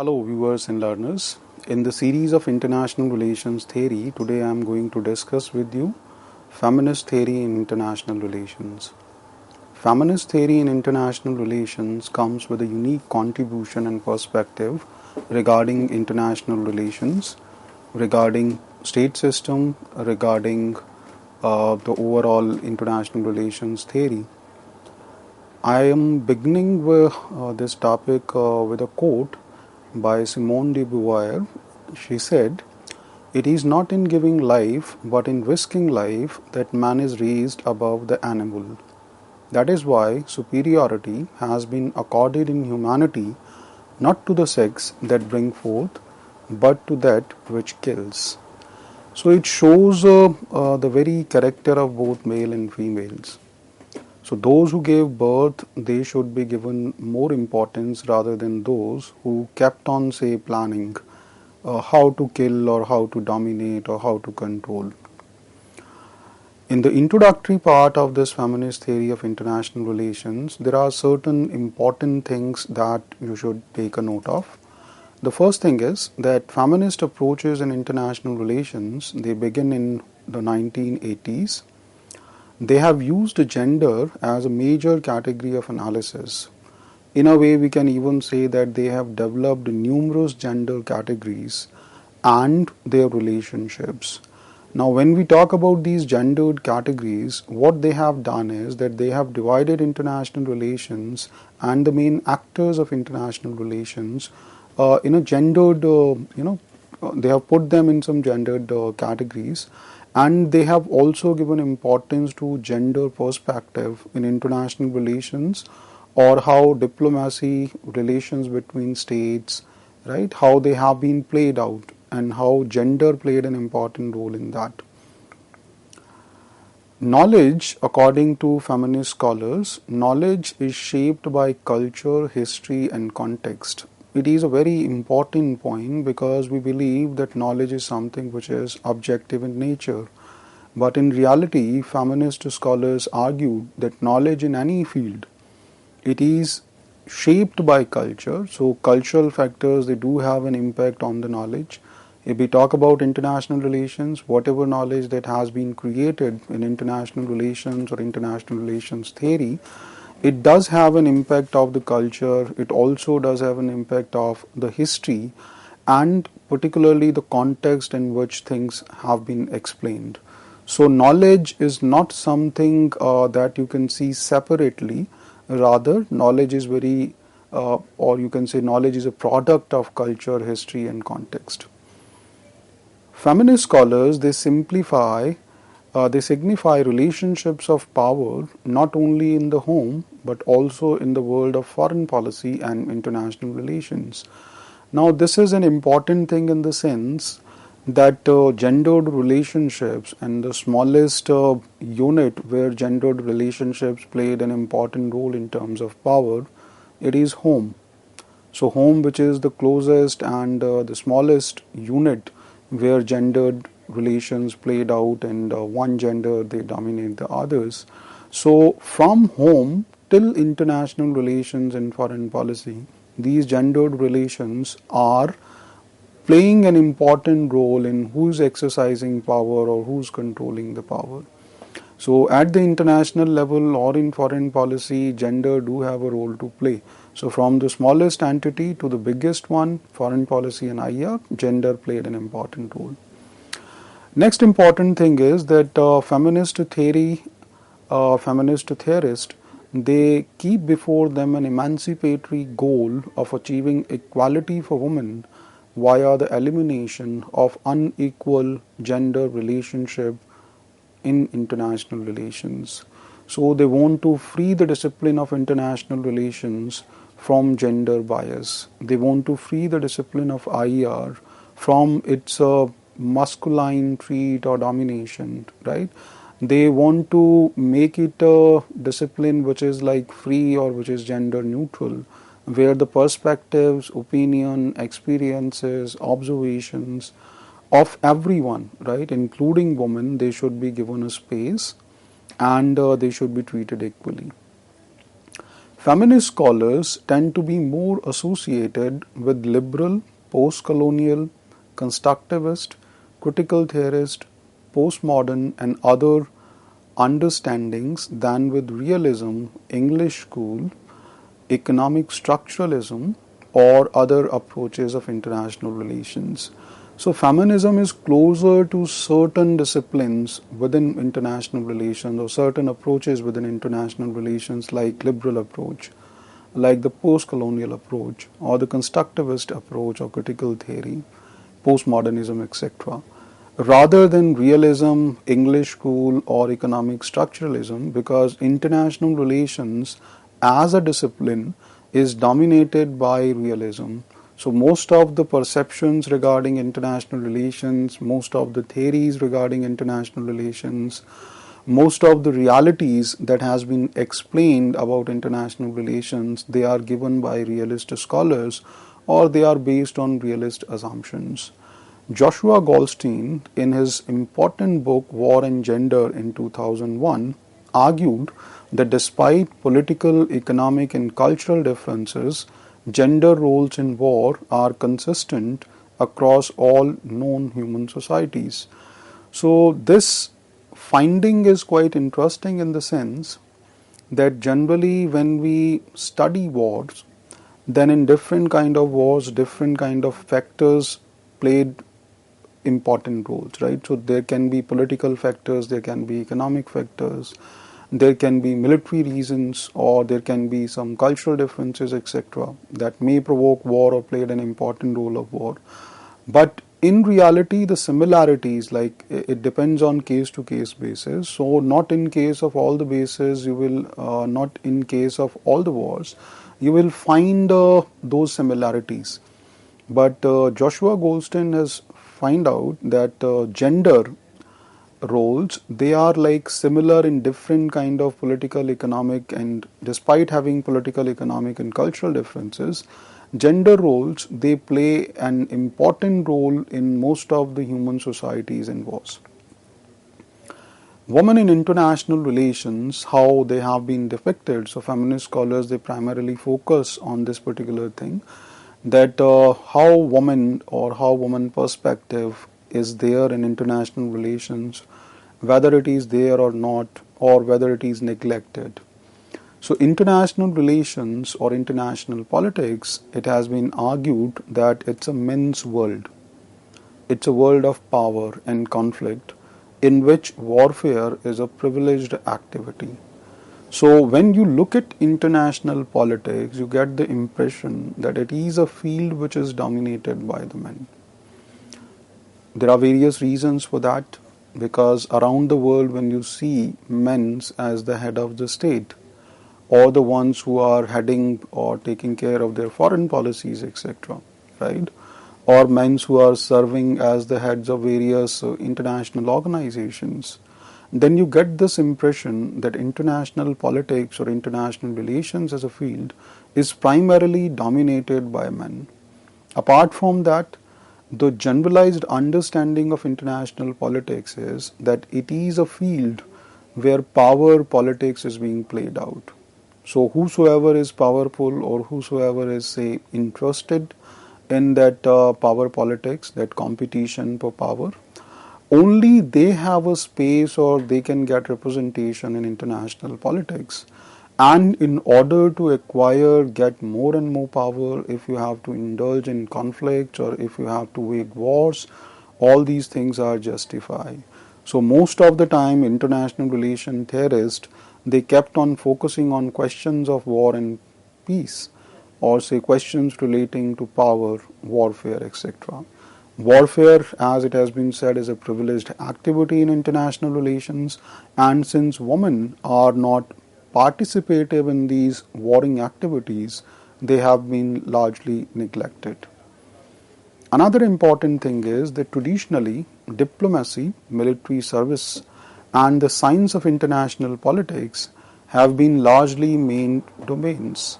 Hello viewers and learners. In the series of international relations theory, today I am going to discuss with you feminist theory in international relations. Feminist theory in international relations comes with a unique contribution and perspective regarding international relations, regarding state system, regarding the overall international relations theory. I am beginning with this topic with a quote by Simone de Beauvoir. She said, "It is not in giving life, but in risking life that man is raised above the animal. That is why superiority has been accorded in humanity not to the sex that bring forth, but to that which kills." So it shows the very character of both male and females. So those who gave birth, they should be given more importance rather than those who kept on, say, planning how to kill or how to dominate or how to control. In the introductory part of this feminist theory of international relations, there are certain important things that you should take a note of. The first thing is that feminist approaches in international relations, they begin in the 1980s. They have used gender as a major category of analysis. In a way, we can even say that they have developed numerous gender categories and their relationships. Now, when we talk about these gendered categories, what they have done is that they have divided international relations and the main actors of international relations in a gendered, they have put them in some gendered categories. And they have also given importance to gender perspective in international relations, or how diplomacy, relations between states, right, how they have been played out and how gender played an important role in that. Knowledge, according to feminist scholars, knowledge is shaped by culture, history and context. It is a very important point because we believe that knowledge is something which is objective in nature. But in reality, feminist scholars argue that knowledge in any field, it is shaped by culture. So cultural factors, they do have an impact on the knowledge. If we talk about international relations, whatever knowledge that has been created in international relations or international relations theory, it does have an impact of the culture. It also does have an impact of the history and particularly the context in which things have been explained. So knowledge is not something that you can see separately. Rather, knowledge is very, or you can say knowledge is a product of culture, history and context. Feminist scholars, they signify relationships of power not only in the home but also in the world of foreign policy and international relations. Now, this is an important thing in the sense that gendered relationships and the smallest unit where gendered relationships played an important role in terms of power, it is home. So home, which is the closest and the smallest unit where gendered relations played out and one gender they dominate the others. So from home till international relations and foreign policy, these gendered relations are playing an important role in who's exercising power or who's controlling the power. So at the international level or in foreign policy, gender do have a role to play. So from the smallest entity to the biggest one, foreign policy and IR, gender played an important role. Next important thing is that feminist theorists, they keep before them an emancipatory goal of achieving equality for women via the elimination of unequal gender relationship in international relations. So they want to free the discipline of international relations from gender bias. They want to free the discipline of IR from its masculine trait or domination, right? They want to make it a discipline which is like free or which is gender neutral, where the perspectives, opinion, experiences, observations of everyone, right, including women, they should be given a space and they should be treated equally. Feminist scholars tend to be more associated with liberal, post-colonial, constructivist, critical theorist, postmodern and other understandings than with realism, English school, economic structuralism or other approaches of international relations. So feminism is closer to certain disciplines within international relations or certain approaches within international relations like liberal approach, like the post-colonial approach or the constructivist approach or critical theory, postmodernism, etc. rather than realism, English school or economic structuralism, because international relations as a discipline is dominated by realism. So most of the perceptions regarding international relations, most of the theories regarding international relations, most of the realities that has been explained about international relations, they are given by realist scholars or they are based on realist assumptions. Joshua Goldstein, in his important book War and Gender in 2001, argued that despite political, economic and cultural differences, gender roles in war are consistent across all known human societies. So this finding is quite interesting in the sense that generally when we study wars, then in different kind of wars, different kind of factors played important roles, right? So there can be political factors, there can be economic factors, there can be military reasons, or there can be some cultural differences, etc., that may provoke war or played an important role of war. But in reality, the similarities, like it depends on case to case basis. So not in case of all the bases, you will not in case of all the wars, you will find those similarities. But Joshua Goldstein has find out that gender roles, they are like similar in different kind of political, economic, and despite having political, economic and cultural differences, gender roles, they play an important role in most of the human societies and wars. Women in international relations, how they have been depicted. So feminist scholars, they primarily focus on this particular thing, that how woman or how woman perspective is there in international relations, whether it is there or not, or whether it is neglected. So international relations or international politics, it has been argued that it's a men's world. It's a world of power and conflict in which warfare is a privileged activity. So when you look at international politics, you get the impression that it is a field which is dominated by the men. There are various reasons for that, because around the world when you see men as the head of the state, or the ones who are heading or taking care of their foreign policies, etc., right? Or men who are serving as the heads of various international organizations, then you get this impression that international politics or international relations as a field is primarily dominated by men. Apart from that, the generalized understanding of international politics is that it is a field where power politics is being played out. So whosoever is powerful or whosoever is, say, interested in that power politics, that competition for power, only they have a space or they can get representation in international politics. And in order to acquire, get more and more power, if you have to indulge in conflicts or if you have to wage wars, all these things are justified. So most of the time, international relation theorists, they kept on focusing on questions of war and peace, or say questions relating to power, warfare, etc. Warfare, as it has been said, is a privileged activity in international relations, and since women are not participative in these warring activities, they have been largely neglected. Another important thing is that traditionally, diplomacy, military service, and the science of international politics have been largely main domains.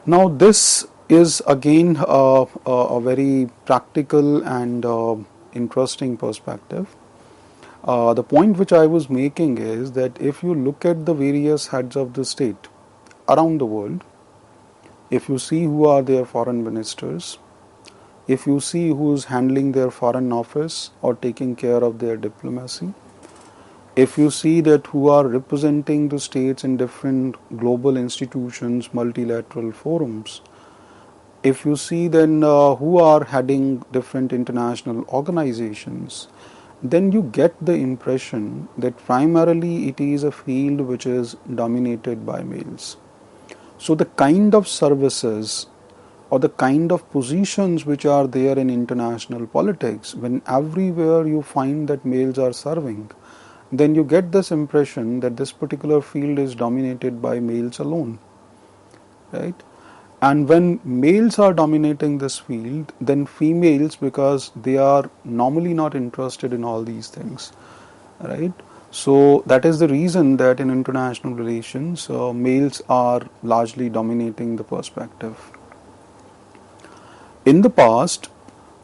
Now, this is again a very practical and interesting perspective. The point which I was making is that if you look at the various heads of the state, around the world, if you see who are their foreign ministers, if you see who is handling their foreign office or taking care of their diplomacy, if you see that who are representing the states in different global institutions, multilateral forums, if you see then who are heading different international organizations, then you get the impression that primarily it is a field which is dominated by males. So the kind of services or the kind of positions which are there in international politics, when everywhere you find that males are serving, then you get this impression that this particular field is dominated by males alone, right? And when males are dominating this field, then females, because they are normally not interested in all these things, right? So that is the reason that in international relations, males are largely dominating the perspective. In the past,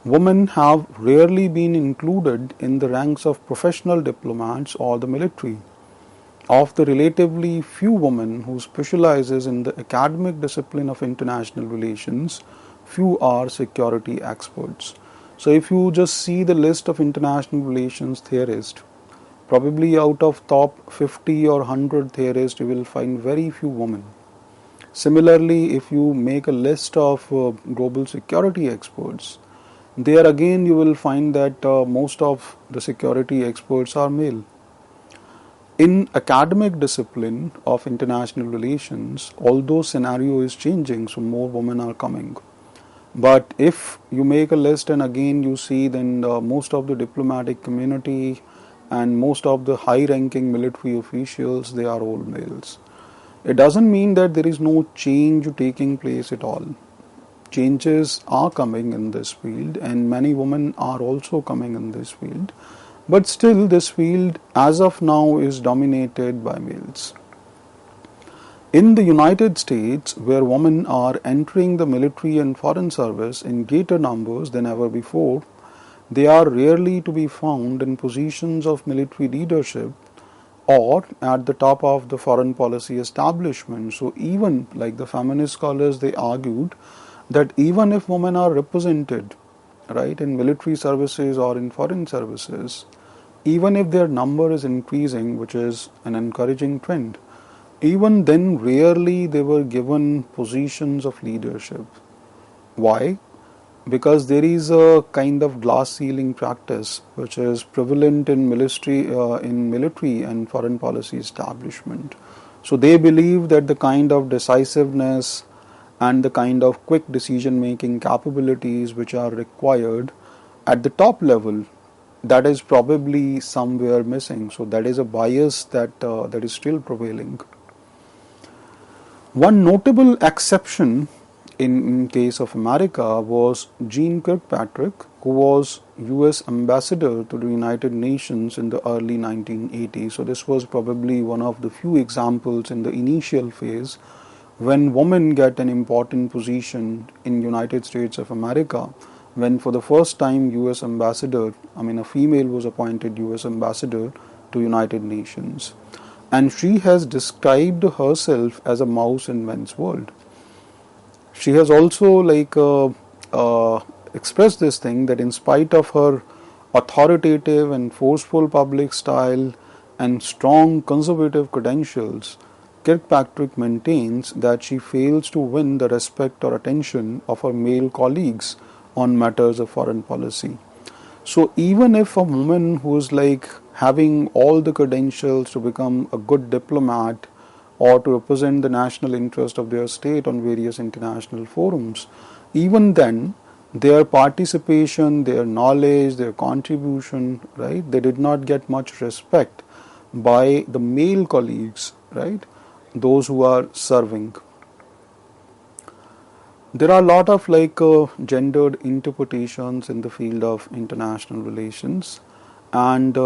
women have rarely been included in the ranks of professional diplomats or the military. Of the relatively few women who specializes in the academic discipline of international relations, few are security experts. So if you just see the list of international relations theorists, probably out of top 50 or 100 theorists, you will find very few women. Similarly, if you make a list of global security experts, there again you will find that most of the security experts are male. In academic discipline of international relations, although scenario is changing, so more women are coming. But if you make a list and again you see, then most of the diplomatic community and most of the high-ranking military officials, they are all males. It doesn't mean that there is no change taking place at all. Changes are coming in this field and many women are also coming in this field. But still this field as of now is dominated by males. In the United States, where women are entering the military and foreign service in greater numbers than ever before, they are rarely to be found in positions of military leadership or at the top of the foreign policy establishment. So even like the feminist scholars, they argued that even if women are represented, right, in military services or in foreign services, even if their number is increasing, which is an encouraging trend, even then rarely they were given positions of leadership. Why? Because there is a kind of glass ceiling practice which is prevalent in military and foreign policy establishment. So they believe that the kind of decisiveness and the kind of quick decision making capabilities which are required at the top level, that is probably somewhere missing. So that is a bias that is still prevailing. One notable exception in case of America was Jeane Kirkpatrick, who was US ambassador to the United Nations in the early 1980s. So this was probably one of the few examples in the initial phase when women get an important position in United States of America, when for the first time US ambassador, a female was appointed US ambassador to United Nations. And she has described herself as a mouse in men's world. She has also expressed this thing that in spite of her authoritative and forceful public style and strong conservative credentials, Kirkpatrick maintains that she fails to win the respect or attention of her male colleagues on matters of foreign policy. So even if a woman who is having all the credentials to become a good diplomat or to represent the national interest of their state on various international forums, even then their participation, their knowledge, their contribution, right, they did not get much respect by the male colleagues, right, those who are serving. There are a lot of gendered interpretations in the field of international relations, and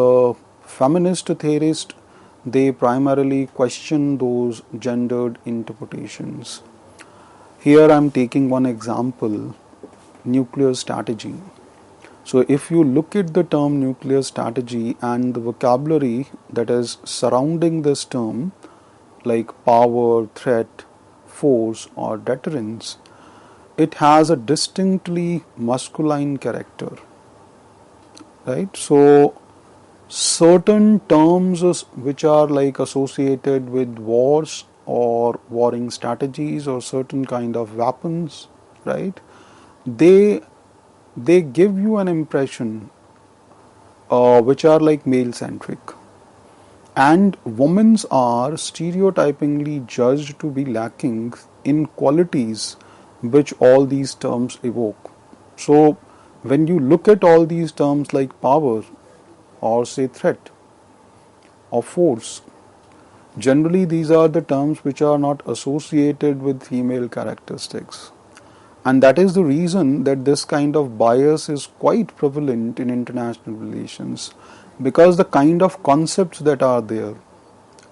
feminist theorists, they primarily question those gendered interpretations. Here I am taking one example, nuclear strategy. So if you look at the term nuclear strategy and the vocabulary that is surrounding this term, like power, threat, force or deterrence, it has a distinctly masculine character, right? So certain terms which are like associated with wars or warring strategies or certain kind of weapons, right? They they give you an impression which are like male centric, and women are stereotypingly judged to be lacking in qualities which all these terms evoke. So when you look at all these terms like power or say threat or force, generally these are the terms which are not associated with female characteristics. And that is the reason that this kind of bias is quite prevalent in international relations, because the kind of concepts that are there,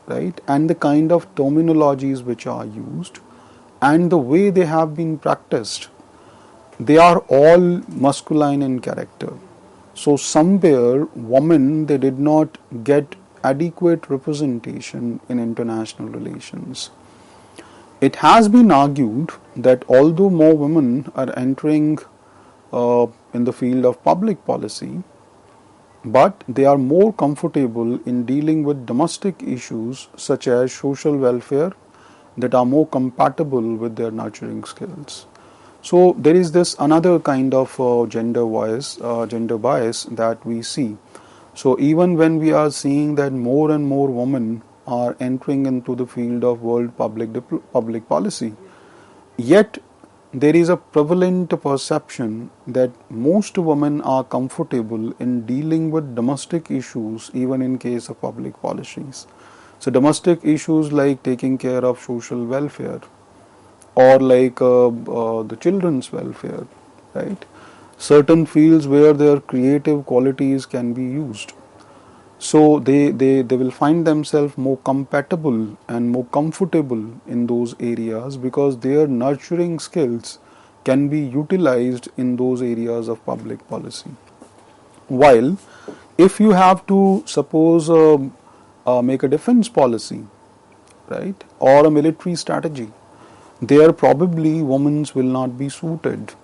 right, and the kind of terminologies which are used and the way they have been practiced, they are all masculine in character. So somewhere women, they did not get adequate representation in international relations. It has been argued that although more women are entering in the field of public policy, but they are more comfortable in dealing with domestic issues such as social welfare that are more compatible with their nurturing skills. So there is this another kind of gender bias that we see. So even when we are seeing that more and more women are entering into the field of world public policy, yet there is a prevalent perception that most women are comfortable in dealing with domestic issues even in case of public policies. So domestic issues like taking care of social welfare or like the children's welfare, right? Certain fields where their creative qualities can be used. So they will find themselves more compatible and more comfortable in those areas because their nurturing skills can be utilized in those areas of public policy. While if you have to suppose make a defense policy, right, or a military strategy, there probably women will not be suited.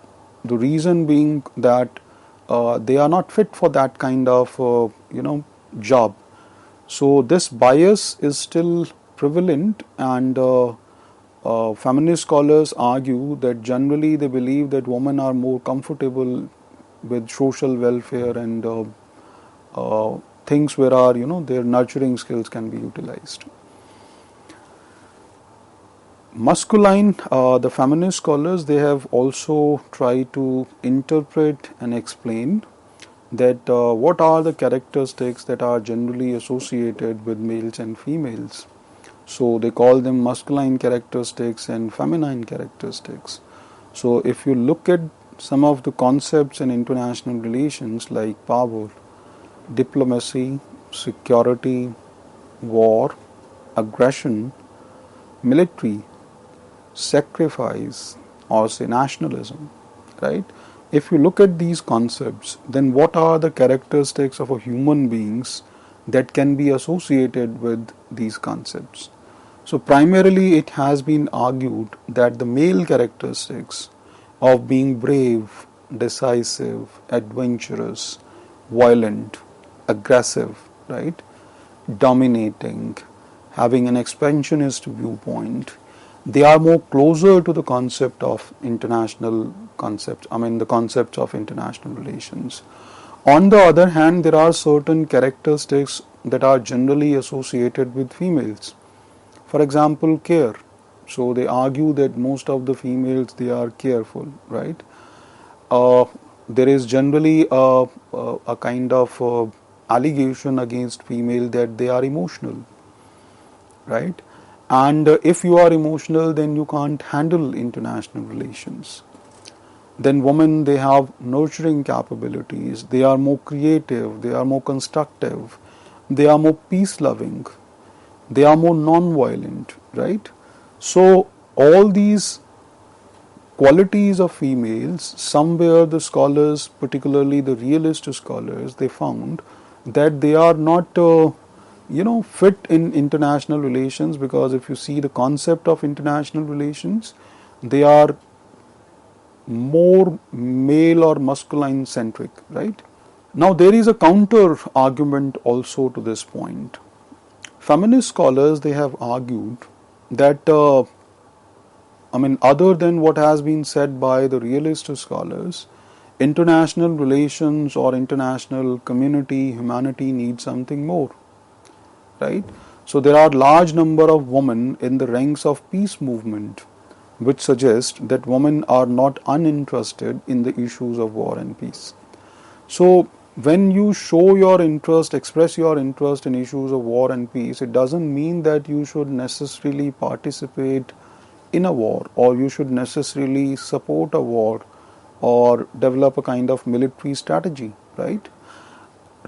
The reason being that they are not fit for that kind of job. So this bias is still prevalent, and feminist scholars argue that generally they believe that women are more comfortable with social welfare and things where are their nurturing skills can be utilized. Masculine, the feminist scholars, they have also tried to interpret and explain that what are the characteristics that are generally associated with males and females. So they call them masculine characteristics and feminine characteristics. So if you look at some of the concepts in international relations like power, diplomacy, security, war, aggression, military, sacrifice, or say nationalism, right? If you look at these concepts, then what are the characteristics of a human beings that can be associated with these concepts? So primarily it has been argued that the male characteristics of being brave, decisive, adventurous, violent, aggressive, right, dominating, having an expansionist viewpoint, they are more closer to the concept of international concepts, the concepts of international relations. On the other hand, there are certain characteristics that are generally associated with females. For example, care. So they argue that most of the females, they are careful, right? There is generally a kind of allegation against female that they are emotional, right? And if you are emotional, then you can't handle international relations. Then women, they have nurturing capabilities, they are more creative, they are more constructive, they are more peace-loving, they are more non-violent, right? So all these qualities of females, somewhere the scholars, particularly the realist scholars, they found that they are not fit in international relations, because if you see the concept of international relations, they are more male or masculine centric, right? Now, there is a counter argument also to this point. Feminist scholars, they have argued that, other than what has been said by the realist scholars, international relations or international community, humanity needs something more, right? So there are large number of women in the ranks of peace movement, which suggest that women are not uninterested in the issues of war and peace. So when you show your interest, express your interest in issues of war and peace, it doesn't mean that you should necessarily participate in a war, or you should necessarily support a war, or develop a kind of military strategy, right?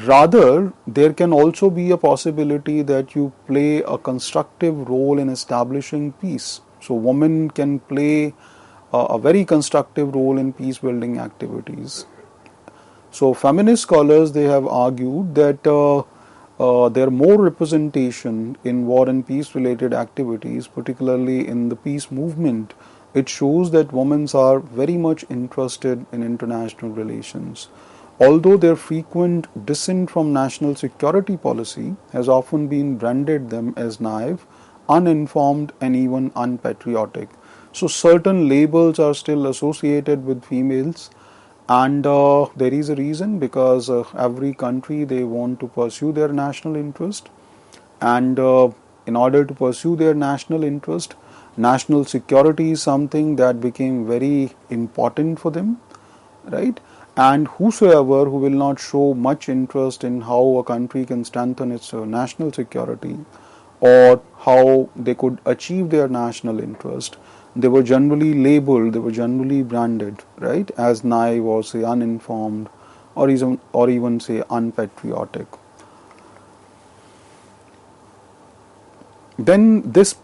Rather, there can also be a possibility that you play a constructive role in establishing peace. So women can play a very constructive role in peace building activities. So feminist scholars, they have argued that there more representation in war and peace related activities, particularly in the peace movement. It shows that women are very much interested in international relations. Although their frequent dissent from national security policy has often been branded them as naive, uninformed, and even unpatriotic. So certain labels are still associated with females, and there is a reason, because every country, they want to pursue their national interest, and in order to pursue their national interest, national security is something that became very important for them, right? And whosoever who will not show much interest in how a country can strengthen its national security, or how they could achieve their national interest, they were generally labeled, they were generally branded, right, as naive, or say uninformed, or even say unpatriotic. Then this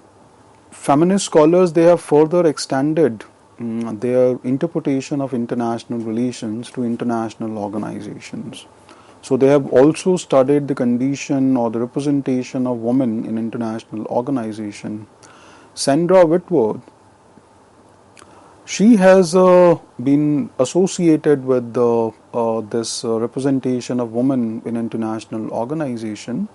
feminist scholars, they have further extended their interpretation of international relations to international organizations. So they have also studied the condition or the representation of women in international organization. Sandra Whitworth, she has been associated with this representation of women in international organization,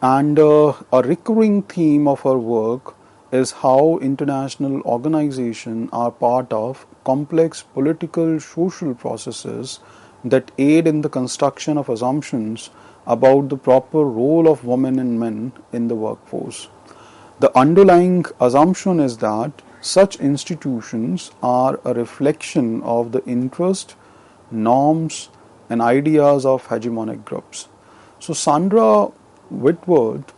and a recurring theme of her work is how international organizations are part of complex political social processes that aid in the construction of assumptions about the proper role of women and men in the workforce. The underlying assumption is that such institutions are a reflection of the interest, norms, and ideas of hegemonic groups. So Sandra Whitworth,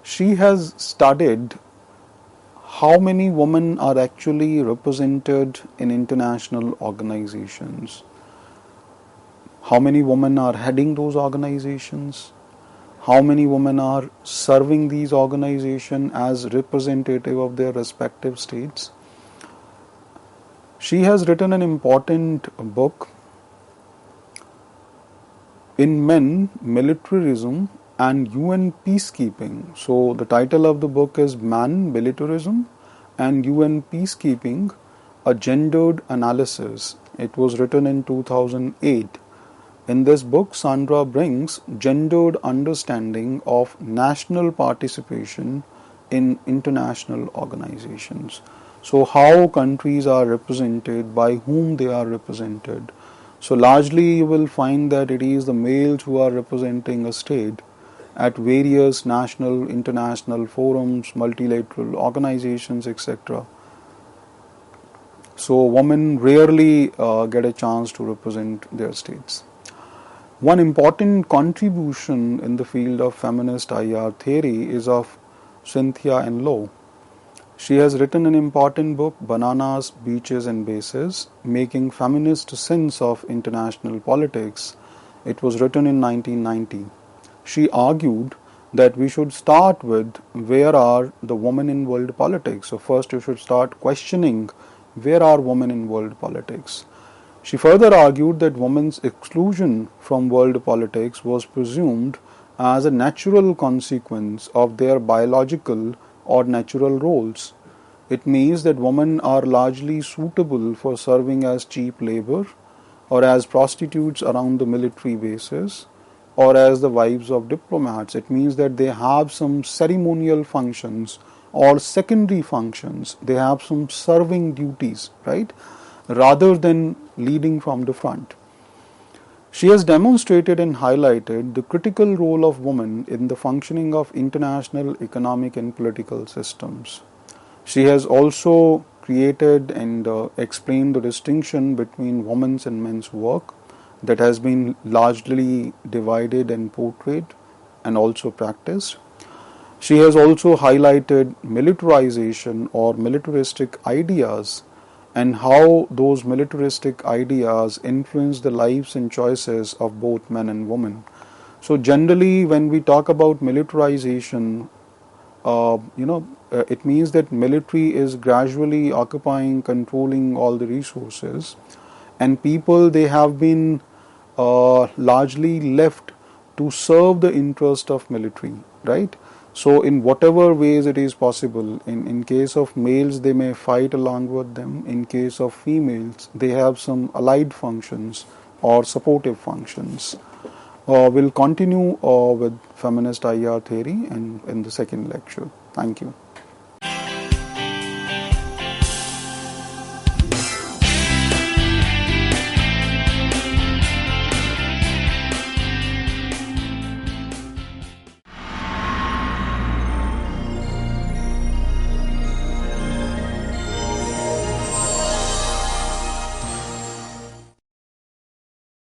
she has studied how many women are actually represented in international organizations, how many women are heading those organizations, how many women are serving these organizations as representative of their respective states. She has written an important book, In Men, Militarism and UN Peacekeeping. So the title of the book is Man, Militarism and UN Peacekeeping, a Gendered Analysis. It was written in 2008. In this book, Sandra brings gendered understanding of national participation in international organizations. So how countries are represented, by whom they are represented. So largely you will find that it is the males who are representing a state at various national, international forums, multilateral organizations, etc. So women rarely get a chance to represent their states. One important contribution in the field of feminist IR theory is of Cynthia Enloe. She has written an important book, Bananas, Beaches and Bases, Making Feminist Sense of International Politics. It was written in 1990. She argued that we should start with, where are the women in world politics? So first you should start questioning, where are women in world politics? She further argued that women's exclusion from world politics was presumed as a natural consequence of their biological or natural roles. It means that women are largely suitable for serving as cheap labor or as prostitutes around the military bases or as the wives of diplomats. It means that they have some ceremonial functions or secondary functions. They have some serving duties, right? Rather than leading from the front. She has demonstrated and highlighted the critical role of women in the functioning of international economic and political systems. She has also created and explained the distinction between women's and men's work that has been largely divided and portrayed and also practiced. She has also highlighted militarization or militaristic ideas and how those militaristic ideas influence the lives and choices of both men and women. So generally when we talk about militarization, it means that military is gradually occupying, controlling all the resources, and people, they have been largely left to serve the interest of military, right? So in whatever ways it is possible, in case of males they may fight along with them, in case of females they have some allied functions or supportive functions. We'll continue with feminist IR theory in the second lecture. Thank you.